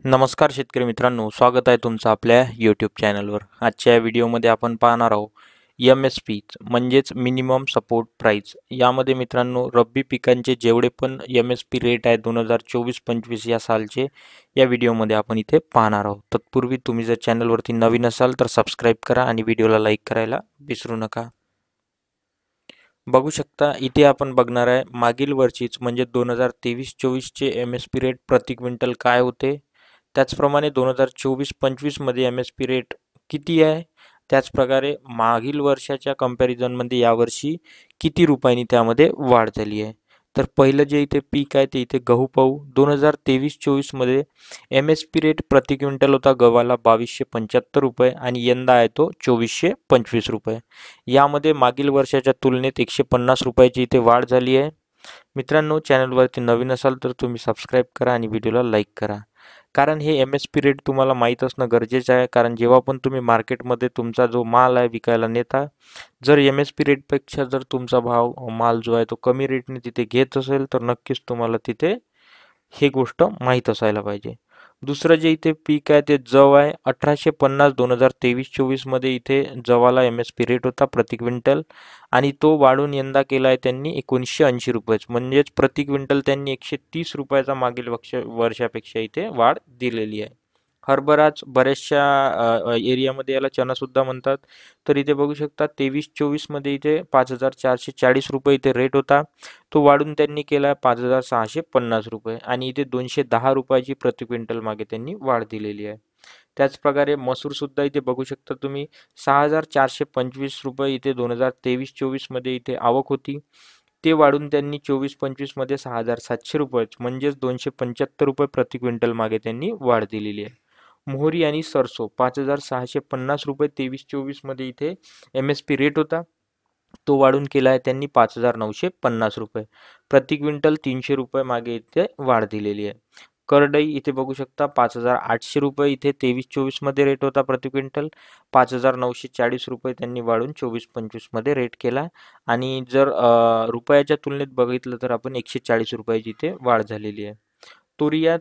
नमस्कार शेतकरी मित्रांनो, स्वागत आहे तुमचं आपल्या यूट्यूब चॅनलवर। आजच्या व्हिडिओमध्ये आपण पाहणार आहोत MSP म्हणजेच मिनिमम सपोर्ट प्राइस। यामध्ये मित्रांनो रब्बी पिकांचे जेवढे पण MSP रेट आहे 2024-25 या सालचे या व्हिडिओमध्ये आपण इथे पाहणार आहोत। तत्पूर्वी तुम्ही जर चॅनलवरती नवीन असाल तर सबस्क्राइब करा आणि व्हिडिओला लाईक करायला विसरू नका। बघू शकता इथे आपण बघणार आहे मागील वर्षीच म्हणजे 2023-24 चे MSP रेट प्रति क्विंटल काय होते, त्याचप्रमाणे 2024-25 मध्ये MSP रेट किती आहे, त्याचप्रकारे मागील वर्षाच्या कंपॅरिझनमध्ये यावर्षी किती रुपयांनी त्यामध्ये वाढ झाली आहे। तर पहिलं जे इथे पीक आहे ते इथे गहू पाहू। 2023-24 मध्ये MSP रेट प्रति क्विंटल होता गव्हाला 2275 रुपये आणि यंदा आहे तो 2425 रुपये। यामध्ये मागील वर्षाच्या तुलनेत 150 रुपयाची इथे वाढ झाली आहे। मित्रांनो, चॅनलवरती नवीन असाल तर तुम्ही सबस्क्राइब करा आणि व्हिडिओला लाईक करा, कारण हे MSP रेट तुम्हाला माहीत असणं गरजेचं आहे। कारण जेव्हा पण तुम्ही मार्केटमध्ये तुमचा जो माल आहे विकायला नेता, जर MSP रेटपेक्षा जर तुमचा माल जो आहे तो कमी रेटने तिथे घेत असेल तर नक्कीच तुम्हाला तिथे हे गोष्ट माहीत असायला पाहिजे। दुसरं जे इथे पीक आहे ते जव आहे। 1850 2023-24 मध्ये इथे जवाला MSP रेट होता प्रति क्विंटल आणि तो वाढून यंदा केला आहे त्यांनी 1980 रुपये, म्हणजेच प्रति क्विंटल त्यांनी 130 रुपयाचा मागील वर्षापेक्षा इथे वाढ दिलेली आहे। हरभराच बऱ्याचशा एरियामध्ये याला चनासुद्धा म्हणतात। तर इथे बघू शकता 23-24 मध्ये इथे 5440 रुपये इथे रेट होता, तो वाढून त्यांनी केला 5650 रुपये आणि इथे 210 रुपयाची प्रति क्विंटल मागे त्यांनी वाढ दिलेली आहे। त्याचप्रकारे मसूर सुद्धा इथे बघू शकता तुम्ही 6425 रुपये इथे 2023-24 मध्ये इथे आवक होती, ते वाढून त्यांनी 24-25 मध्ये 6700 रुपये म्हणजेच 275 रुपये प्रति क्विंटल मागे त्यांनी वाढ दिलेली आहे। मोहरी आणि सरसो 5650 रुपये 23-24 मध्ये इथे MSP रेट होता, तो वाढून केला आहे त्यांनी 5950 रुपये प्रति क्विंटल, 300 रुपये मागे इथे वाढ दिलेली आहे। करडई इथे बघू शकता 5800 रुपये इथे 23-24 मध्ये रेट होता प्रति क्विंटल, 5940 रुपये त्यांनी वाढून 24-25 मध्ये रेट केला आणि जर रुपयाच्या तुलनेत बघितलं तर आपण 140 रुपयाची इथे वाढ झालेली आहे। तुरिया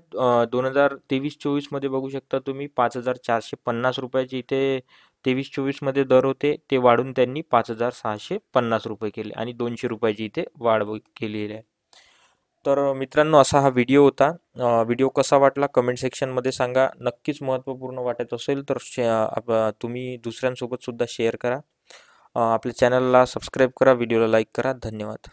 2023-24 मध्ये बघू शकता तुम्ही 5450 रुपयाची इथे 23-24 मध्ये दर होते, ते वाढून त्यांनी 5650 रुपये केले आणि 200 रुपयाची इथे वाढ केलेली आहे। तर मित्रांनो, असा हा व्हिडिओ होता। व्हिडिओ कसा वाटला कमेंट सेक्शनमध्ये सांगा। नक्कीच महत्त्वपूर्ण वाटत असेल तर तुम्ही दुसऱ्यांसोबत सुद्धा शेअर करा। आपल्या चॅनलला सबस्क्राईब करा, व्हिडिओला लाईक करा। धन्यवाद।